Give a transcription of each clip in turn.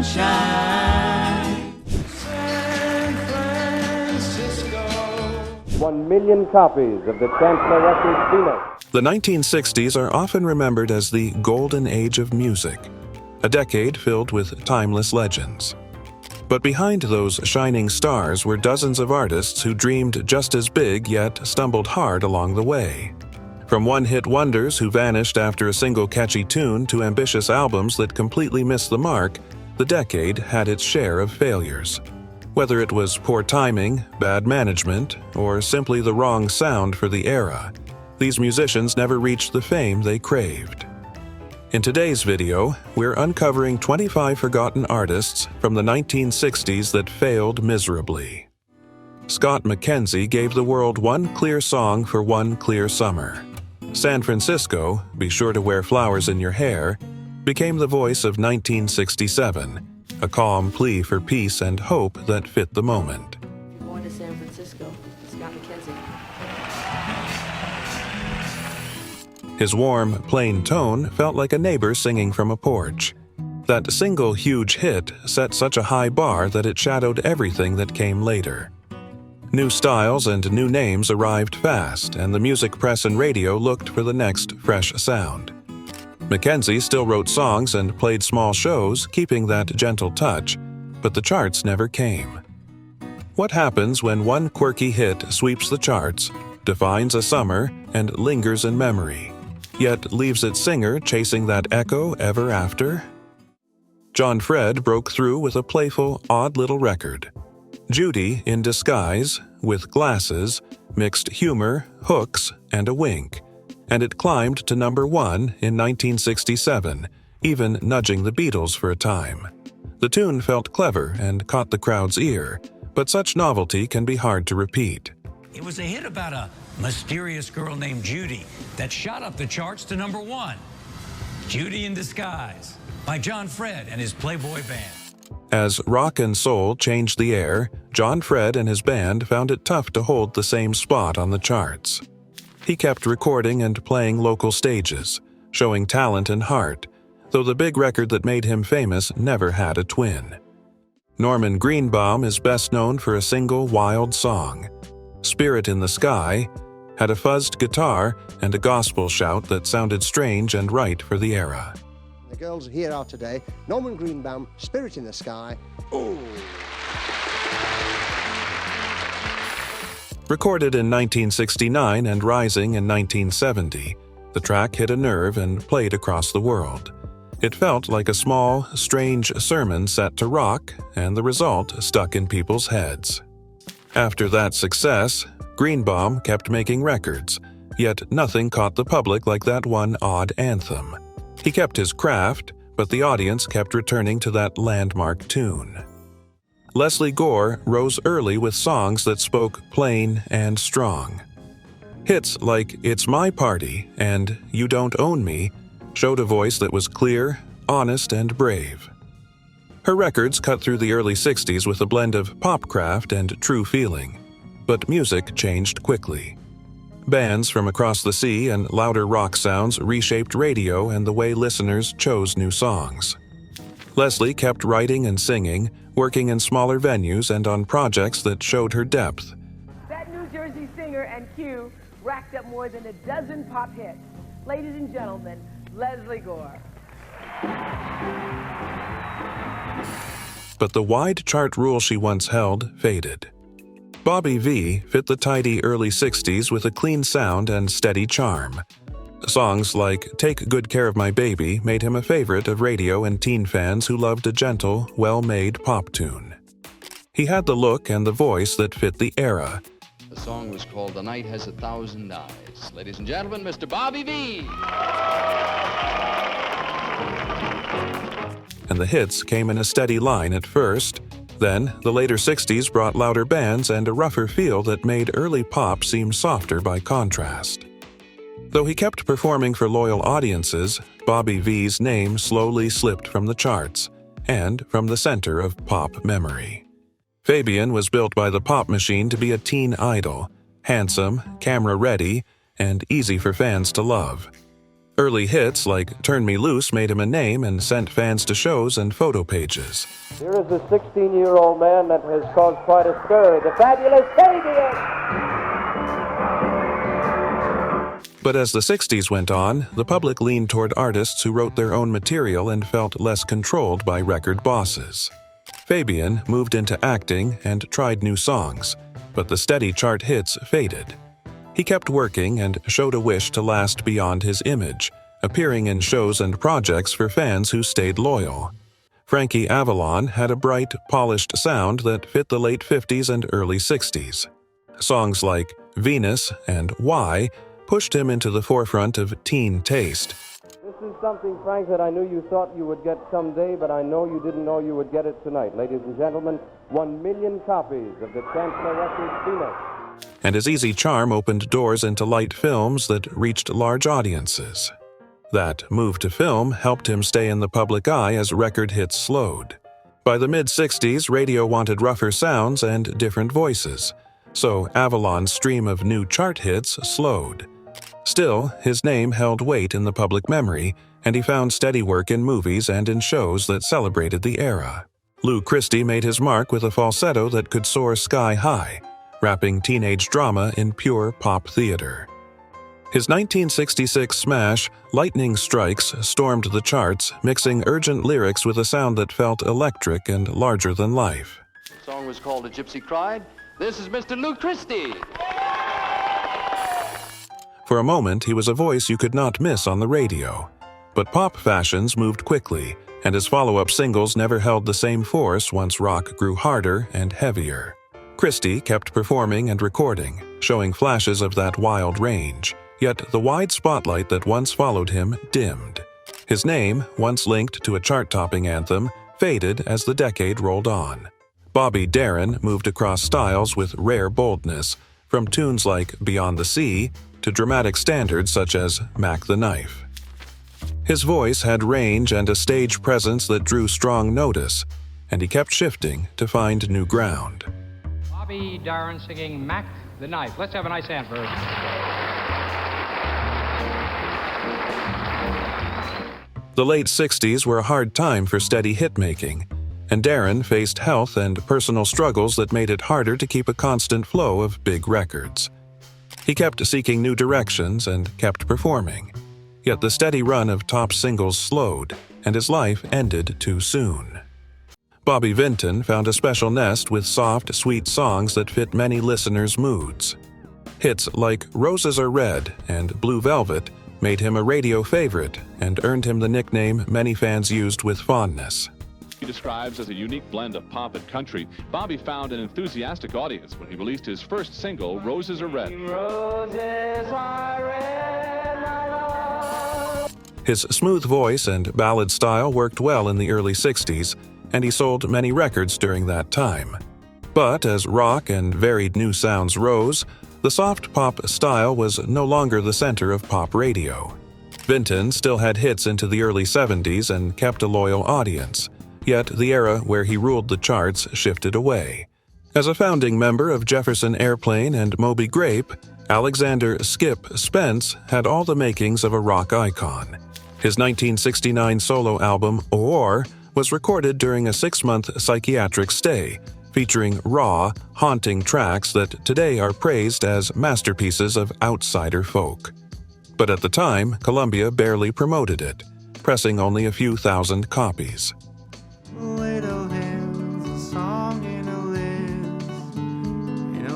sunshine. San Francisco. 1 million copies of the Chancellor Records Phoenix. The 1960s are often remembered as the golden age of music, a decade filled with timeless legends. But behind those shining stars were dozens of artists who dreamed just as big yet stumbled hard along the way. From one-hit wonders who vanished after a single catchy tune to ambitious albums that completely missed the mark, the decade had its share of failures. Whether it was poor timing, bad management, or simply the wrong sound for the era, these musicians never reached the fame they craved. In today's video, we're uncovering 25 forgotten artists from the 1960s that failed miserably. Scott McKenzie gave the world one clear song for one clear summer. San Francisco, Be Sure to Wear Flowers in Your Hair, became the voice of 1967, a calm plea for peace and hope that fit the moment. Going to San Francisco, Scott McKenzie. His warm, plain tone felt like a neighbor singing from a porch. That single huge hit set such a high bar that it shadowed everything that came later. New styles and new names arrived fast, and the music press and radio looked for the next fresh sound. McKenzie still wrote songs and played small shows, keeping that gentle touch, but the charts never came. What happens when one quirky hit sweeps the charts, defines a summer, and lingers in memory, yet leaves its singer chasing that echo ever after? John Fred broke through with a playful, odd little record. Judy in Disguise, with glasses, mixed humor, hooks, and a wink, and it climbed to number 1 in 1967, even nudging the Beatles for a time. The tune felt clever and caught the crowd's ear, but such novelty can be hard to repeat. It was a hit about a mysterious girl named Judy that shot up the charts to number 1. Judy in Disguise by John Fred and his Playboy band. As rock and soul changed the air, John Fred and his band found it tough to hold the same spot on the charts. He kept recording and playing local stages, showing talent and heart, though the big record that made him famous never had a twin. Norman Greenbaum is best known for a single wild song. Spirit in the Sky had a fuzzed guitar and a gospel shout that sounded strange and right for the era. The girls here are today Norman Greenbaum, Spirit in the Sky. Ooh. Recorded in 1969 and rising in 1970, the track hit a nerve and played across the world. It felt like a small, strange sermon set to rock, and the result stuck in people's heads. After that success, Greenbaum kept making records, yet nothing caught the public like that one odd anthem. He kept his craft, but the audience kept returning to that landmark tune. Leslie Gore rose early with songs that spoke plain and strong. Hits like It's My Party and You Don't Own Me showed a voice that was clear, honest, and brave. Her records cut through the early 60s with a blend of popcraft and true feeling, but music changed quickly. Bands from across the sea and louder rock sounds reshaped radio and the way listeners chose new songs. Leslie kept writing and singing, working in smaller venues and on projects that showed her depth. That New Jersey singer and Q racked up more than a dozen pop hits. Ladies and gentlemen, Leslie Gore. But the wide chart rule she once held faded. Bobby V fit the tidy early 60s with a clean sound and steady charm. Songs like Take Good Care of My Baby made him a favorite of radio and teen fans who loved a gentle, well-made pop tune. He had the look and the voice that fit the era. The song was called The Night Has 1,000 Eyes. Ladies and gentlemen, Mr. Bobby V. And the hits came in a steady line at first. Then, the later 60s brought louder bands and a rougher feel that made early pop seem softer by contrast. Though he kept performing for loyal audiences, Bobby V's name slowly slipped from the charts and from the center of pop memory. Fabian was built by the pop machine to be a teen idol, handsome, camera-ready, and easy for fans to love. Early hits like Turn Me Loose made him a name and sent fans to shows and photo pages. Here is a 16-year-old man that has caused quite a stir, the fabulous Fabian! But as the 60s went on, the public leaned toward artists who wrote their own material and felt less controlled by record bosses. Fabian moved into acting and tried new songs, but the steady chart hits faded. He kept working and showed a wish to last beyond his image, appearing in shows and projects for fans who stayed loyal. Frankie Avalon had a bright, polished sound that fit the late 50s and early 60s. Songs like Venus and Why pushed him into the forefront of teen taste. This is something, Frank, that I knew you thought you would get someday, but I know you didn't know you would get it tonight. Ladies and gentlemen, 1 million copies of the Chancellor Records Venus. And his easy charm opened doors into light films that reached large audiences. That move to film helped him stay in the public eye as record hits slowed. By the mid-60s, radio wanted rougher sounds and different voices, so Avalon's stream of new chart hits slowed. Still, his name held weight in the public memory, and he found steady work in movies and in shows that celebrated the era. Lou Christie made his mark with a falsetto that could soar sky high, wrapping teenage drama in pure pop theater. His 1966 smash, Lightning Strikes, stormed the charts, mixing urgent lyrics with a sound that felt electric and larger than life. The song was called A Gypsy Cried. This is Mr. Lou Christie. For a moment, he was a voice you could not miss on the radio. But pop fashions moved quickly, and his follow-up singles never held the same force once rock grew harder and heavier. Christie kept performing and recording, showing flashes of that wild range, yet the wide spotlight that once followed him dimmed. His name, once linked to a chart-topping anthem, faded as the decade rolled on. Bobby Darin moved across styles with rare boldness, from tunes like Beyond the Sea to dramatic standards such as Mac the Knife. His voice had range and a stage presence that drew strong notice, and he kept shifting to find new ground. Bobby Darin singing Mac the Knife. Let's have a nice hand for her. The late 60s were a hard time for steady hit-making, and Darin faced health and personal struggles that made it harder to keep a constant flow of big records. He kept seeking new directions and kept performing, yet the steady run of top singles slowed, and his life ended too soon. Bobby Vinton found a special nest with soft, sweet songs that fit many listeners' moods. Hits like Roses Are Red and Blue Velvet made him a radio favorite and earned him the nickname many fans used with fondness. He describes as a unique blend of pop and country. Bobby found an enthusiastic audience when he released his first single, Roses Are Red. Roses are red, my love. His smooth voice and ballad style worked well in the early 60s, and he sold many records during that time. But as rock and varied new sounds rose, the soft pop style was no longer the center of pop radio. Vinton still had hits into the early 70s and kept a loyal audience, yet the era where he ruled the charts shifted away. As a founding member of Jefferson Airplane and Moby Grape, Alexander "Skip" Spence had all the makings of a rock icon. His 1969 solo album, Or, was recorded during a 6-month psychiatric stay, featuring raw, haunting tracks that today are praised as masterpieces of outsider folk. But at the time, Columbia barely promoted it, pressing only a few thousand copies. Little hands, a song in a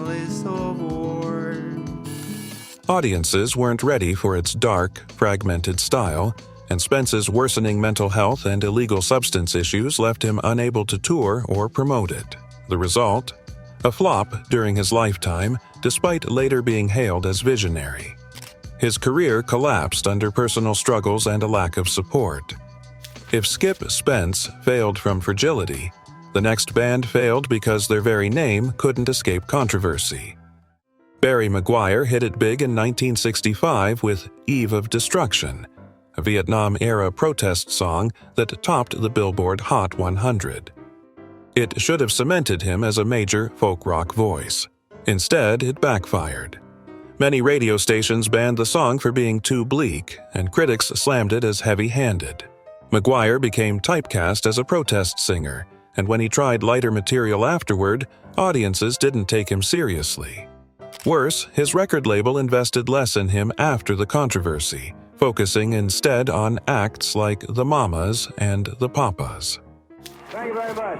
list of words. Audiences weren't ready for its dark, fragmented style, and Spence's worsening mental health and illegal substance issues left him unable to tour or promote it. The result? A flop during his lifetime, despite later being hailed as visionary. His career collapsed under personal struggles and a lack of support. If Skip Spence failed from fragility, the next band failed because their very name couldn't escape controversy. Barry McGuire hit it big in 1965 with Eve of Destruction, a Vietnam-era protest song that topped the Billboard Hot 100. It should have cemented him as a major folk rock voice. Instead, it backfired. Many radio stations banned the song for being too bleak, and critics slammed it as heavy-handed. McGuire became typecast as a protest singer, and when he tried lighter material afterward, audiences didn't take him seriously. Worse, his record label invested less in him after the controversy, focusing instead on acts like the Mamas and the Papas. Thank you very much.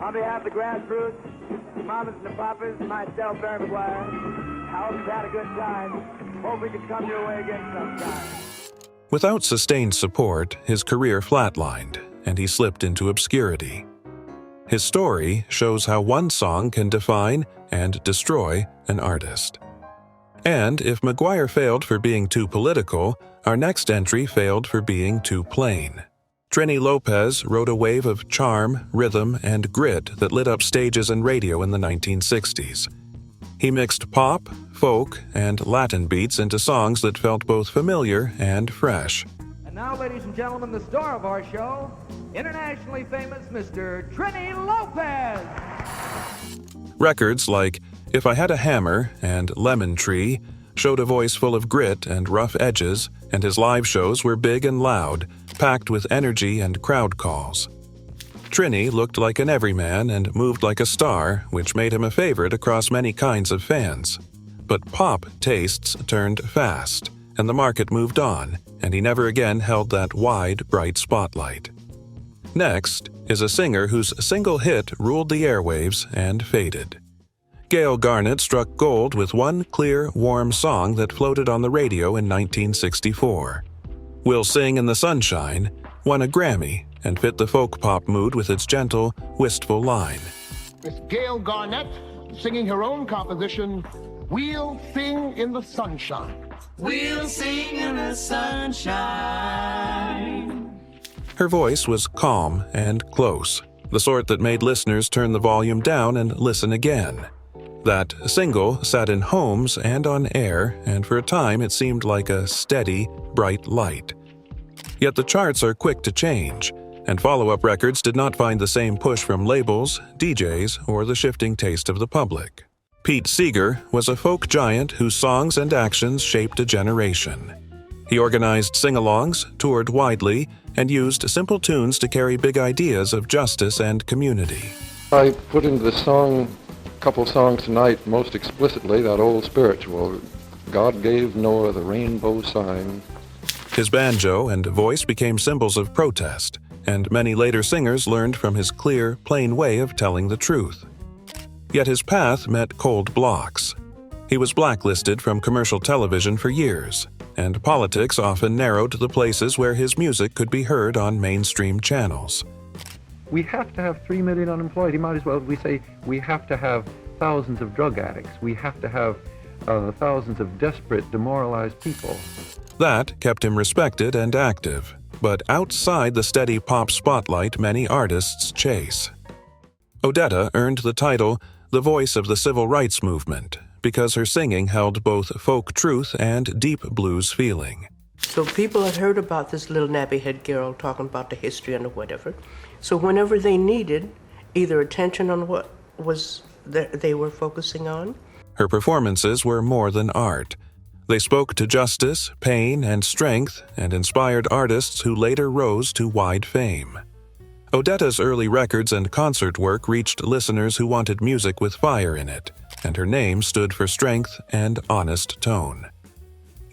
On behalf of the grassroots, the Mamas and the Papas, myself, Barry McGuire, I hope you've had a good time. Hope we can come your way again sometime. Without sustained support, his career flatlined, and he slipped into obscurity. His story shows how one song can define and destroy an artist. And if McGuire failed for being too political, our next entry failed for being too plain. Trini Lopez wrote a wave of charm, rhythm, and grit that lit up stages and radio in the 1960s. He mixed pop, folk, and Latin beats into songs that felt both familiar and fresh. And now, ladies and gentlemen, the star of our show, internationally famous Mr. Trini Lopez. Records like If I Had a Hammer and Lemon Tree showed a voice full of grit and rough edges, and his live shows were big and loud, packed with energy and crowd calls. Trini looked like an everyman and moved like a star, which made him a favorite across many kinds of fans. But pop tastes turned fast, and the market moved on, and he never again held that wide, bright spotlight. Next is a singer whose single hit ruled the airwaves and faded. Gail Garnett struck gold with one clear, warm song that floated on the radio in 1964. We'll Sing in the Sunshine won a Grammy and fit the folk pop mood with its gentle, wistful line. Miss Gail Garnett singing her own composition, We'll Sing in the Sunshine. We'll sing in the sunshine. Her voice was calm and close, the sort that made listeners turn the volume down and listen again. That single sat in homes and on air, and for a time it seemed like a steady, bright light. Yet the charts are quick to change, and follow-up records did not find the same push from labels, DJs, or the shifting taste of the public. Pete Seeger was a folk giant whose songs and actions shaped a generation. He organized sing-alongs, toured widely, and used simple tunes to carry big ideas of justice and community. I put into the song, a couple songs tonight, most explicitly that old spiritual, God gave Noah the rainbow sign. His banjo and voice became symbols of protest, and many later singers learned from his clear, plain way of telling the truth. Yet his path met cold blocks. He was blacklisted from commercial television for years, and politics often narrowed the places where his music could be heard on mainstream channels. We have to have 3 million unemployed. He might as well, we say, we have to have thousands of drug addicts. We have to have thousands of desperate, demoralized people. That kept him respected and active, but outside the steady pop spotlight many artists chase. Odetta earned the title The Voice of the Civil Rights Movement because her singing held both folk truth and deep blues feeling. So people had heard about this little nappy-head girl talking about the history and whatever. So whenever they needed either attention on what was that they were focusing on. Her performances were more than art. They spoke to justice, pain, and strength, and inspired artists who later rose to wide fame. Odetta's early records and concert work reached listeners who wanted music with fire in it, and her name stood for strength and honest tone.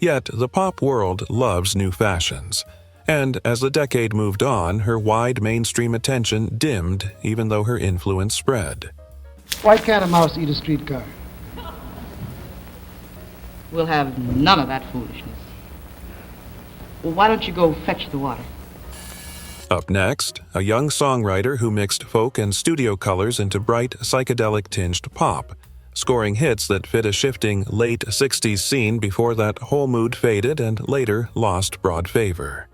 Yet the pop world loves new fashions, and as the decade moved on, her wide mainstream attention dimmed even though her influence spread. Why can't a mouse eat a streetcar? We'll have none of that foolishness. Well, why don't you go fetch the water? Up next, a young songwriter who mixed folk and studio colors into bright, psychedelic-tinged pop, scoring hits that fit a shifting late 60s scene before that whole mood faded and later lost broad favor.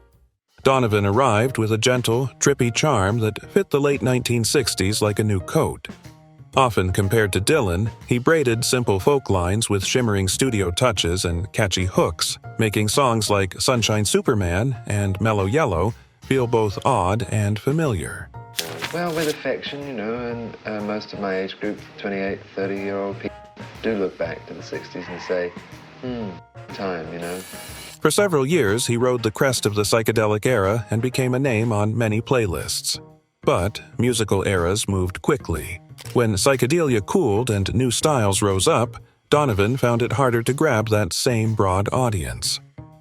Donovan arrived with a gentle, trippy charm that fit the late 1960s like a new coat. Often compared to Dylan, he braided simple folk lines with shimmering studio touches and catchy hooks, making songs like Sunshine Superman and Mellow Yellow feel both odd and familiar. Well, with affection, you know, and most of my age group, 28, 30-year-old people, do look back to the 60s and say, time, you know. For several years, he rode the crest of the psychedelic era and became a name on many playlists. But musical eras moved quickly. When psychedelia cooled and new styles rose up, Donovan found it harder to grab that same broad audience.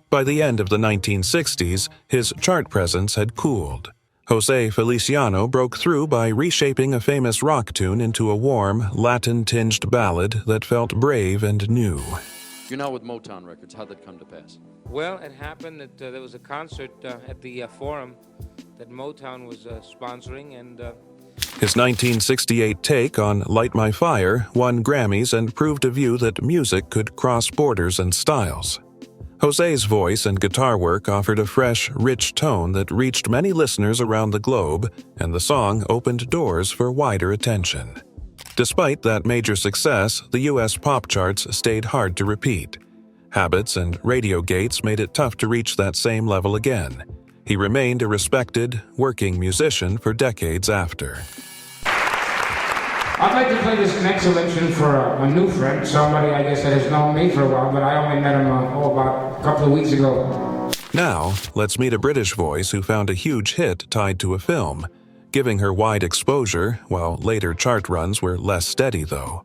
By the end of the 1960s, his chart presence had cooled. Jose Feliciano broke through by reshaping a famous rock tune into a warm, Latin-tinged ballad that felt brave and new. You're now with Motown Records. How'd that come to pass? Well, it happened that there was a concert at the Forum that Motown was sponsoring, and his 1968 take on Light My Fire won Grammys and proved a view that music could cross borders and styles. Jose's voice and guitar work offered a fresh, rich tone that reached many listeners around the globe, and the song opened doors for wider attention. Despite that major success, the U.S. pop charts stayed hard to repeat. Habits and radio gates made it tough to reach that same level again. He remained a respected, working musician for decades after. I'd like to play this next selection for a new friend, somebody I guess that has known me for a while, but I only met him about a couple of weeks ago. Now, let's meet a British voice who found a huge hit tied to a film, giving her wide exposure, while later chart runs were less steady though.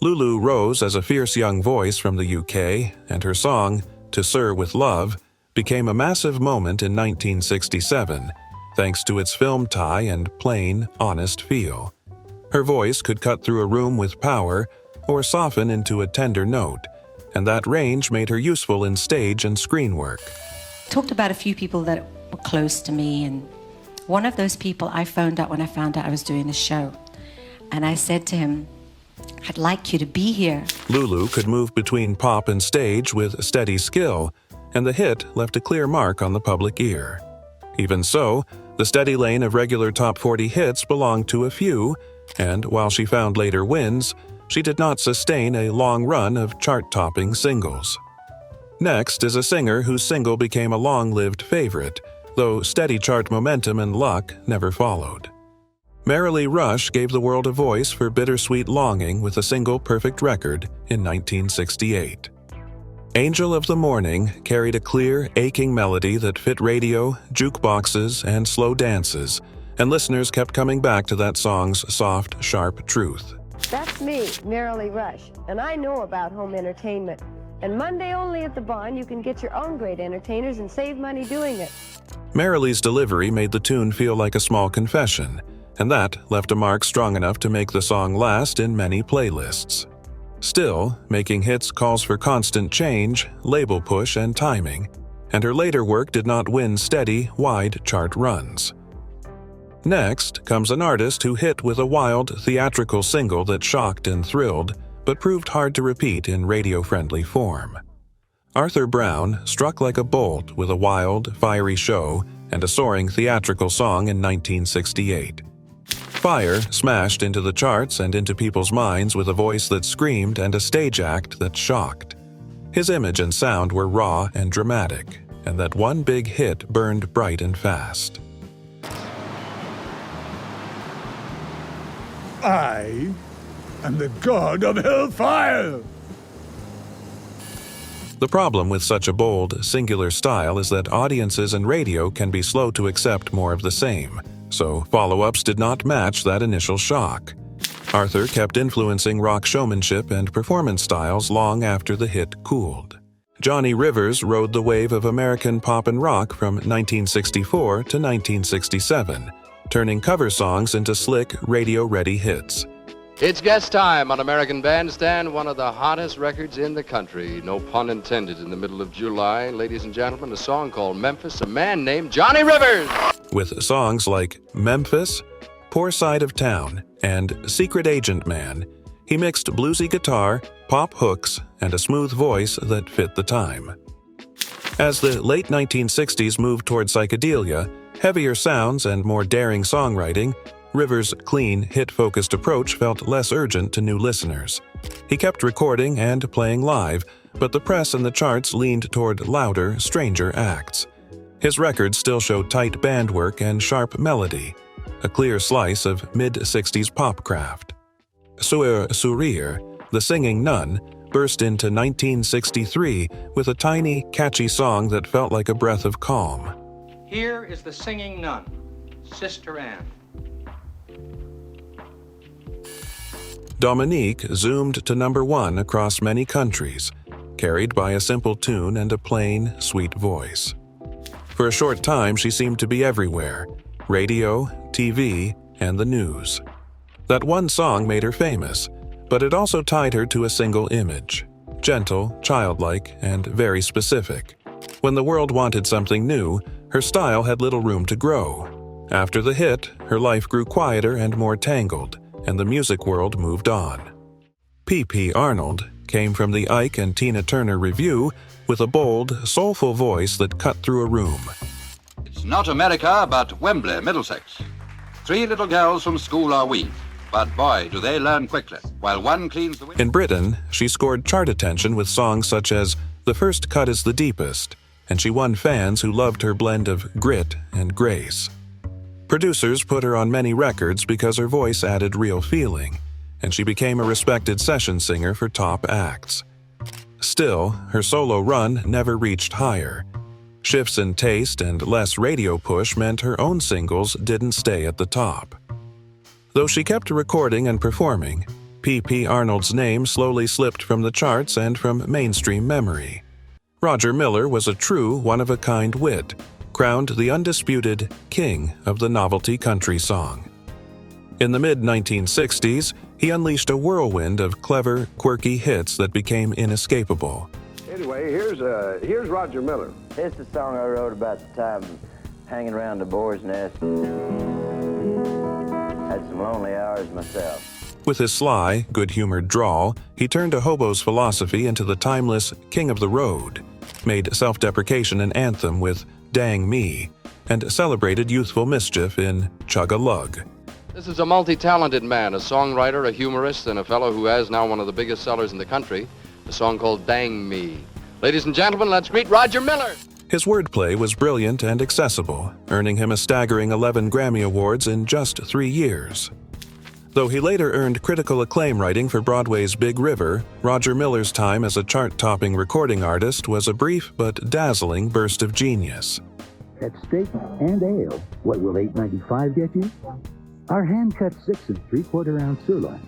Lulu rose as a fierce young voice from the UK, and her song, To Sir with Love, became a massive moment in 1967, thanks to its film tie and plain, honest feel. Her voice could cut through a room with power or soften into a tender note, and that range made her useful in stage and screen work. Talked about a few people that were close to me, and one of those people I phoned up when I found out I was doing the show. And I said to him, I'd like you to be here. Lulu could move between pop and stage with steady skill, and the hit left a clear mark on the public ear. Even so, the steady lane of regular top 40 hits belonged to a few, and while she found later wins, she did not sustain a long run of chart-topping singles. Next is a singer whose single became a long-lived favorite, though steady chart momentum and luck never followed. Marilee Rush gave the world a voice for bittersweet longing with a single perfect record in 1968. Angel of the Morning carried a clear, aching melody that fit radio, jukeboxes, and slow dances, and listeners kept coming back to that song's soft, sharp truth. That's me, Marilee Rush, and I know about home entertainment. And Monday only at the Barn, you can get your own great entertainers and save money doing it. Marilee's delivery made the tune feel like a small confession, and that left a mark strong enough to make the song last in many playlists. Still, making hits calls for constant change, label push, and timing, and her later work did not win steady, wide chart runs. Next comes an artist who hit with a wild, theatrical single that shocked and thrilled, but proved hard to repeat in radio-friendly form. Arthur Brown struck like a bolt with a wild, fiery show and a soaring theatrical song in 1968. Fire smashed into the charts and into people's minds with a voice that screamed and a stage act that shocked. His image and sound were raw and dramatic, and that one big hit burned bright and fast. I am the god of hellfire! The problem with such a bold, singular style is that audiences and radio can be slow to accept more of the same, so follow-ups did not match that initial shock. Arthur kept influencing rock showmanship and performance styles long after the hit cooled. Johnny Rivers rode the wave of American pop and rock from 1964 to 1967, turning cover songs into slick, radio-ready hits. It's guest time on American Bandstand, one of the hottest records in the country. No pun intended. In the middle of July, ladies and gentlemen, a song called Memphis, a man named Johnny Rivers. With songs like Memphis, Poor Side of Town, and Secret Agent Man, he mixed bluesy guitar, pop hooks, and a smooth voice that fit the time. As the late 1960s moved toward psychedelia, heavier sounds, and more daring songwriting, Rivers' clean, hit-focused approach felt less urgent to new listeners. He kept recording and playing live, but the press and the charts leaned toward louder, stranger acts. His records still showed tight band work and sharp melody, a clear slice of mid-60s pop craft. Sur Sourire, The Singing Nun, burst into 1963 with a tiny, catchy song that felt like a breath of calm. Here is the singing nun, Sister Anne. Dominique zoomed to #1 across many countries, carried by a simple tune and a plain, sweet voice. For a short time, she seemed to be everywhere: radio, TV, and the news. That one song made her famous, but it also tied her to a single image: gentle, childlike, and very specific. When the world wanted something new, her style had little room to grow. After the hit, her life grew quieter and more tangled, and the music world moved on. P.P. Arnold came from the Ike and Tina Turner Revue with a bold, soulful voice that cut through a room. It's not America, but Wembley, Middlesex. 3 little girls from school are we, but boy, do they learn quickly, while one cleans the window. In Britain, she scored chart attention with songs such as The First Cut is the Deepest, and she won fans who loved her blend of grit and grace. Producers put her on many records because her voice added real feeling, and she became a respected session singer for top acts. Still, her solo run never reached higher. Shifts in taste and less radio push meant her own singles didn't stay at the top. Though she kept recording and performing, P.P. Arnold's name slowly slipped from the charts and from mainstream memory. Roger Miller was a true one-of-a-kind wit, crowned the undisputed king of the novelty country song. In the mid-1960s, he unleashed a whirlwind of clever, quirky hits that became inescapable. Anyway, here's Roger Miller. It's the song I wrote about the time hanging around the boar's nest. Had some lonely hours myself. With his sly, good-humored drawl, he turned a hobo's philosophy into the timeless King of the Road, made self-deprecation an anthem with Dang Me, and celebrated youthful mischief in Chug-a-Lug. This is a multi-talented man, a songwriter, a humorist, and a fellow who has now one of the biggest sellers in the country, a song called Dang Me. Ladies and gentlemen, let's greet Roger Miller! His wordplay was brilliant and accessible, earning him a staggering 11 Grammy Awards in just 3 years. Though he later earned critical acclaim writing for Broadway's Big River, Roger Miller's time as a chart-topping recording artist was a brief but dazzling burst of genius. At steak and ale, what will $8.95 get you? Our hand-cut 6 3/4 ounce sirloin.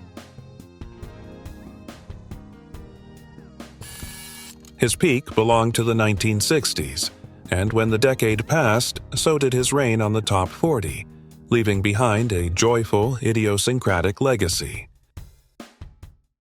His peak belonged to the 1960s, and when the decade passed, so did his reign on the top 40, leaving behind a joyful, idiosyncratic legacy.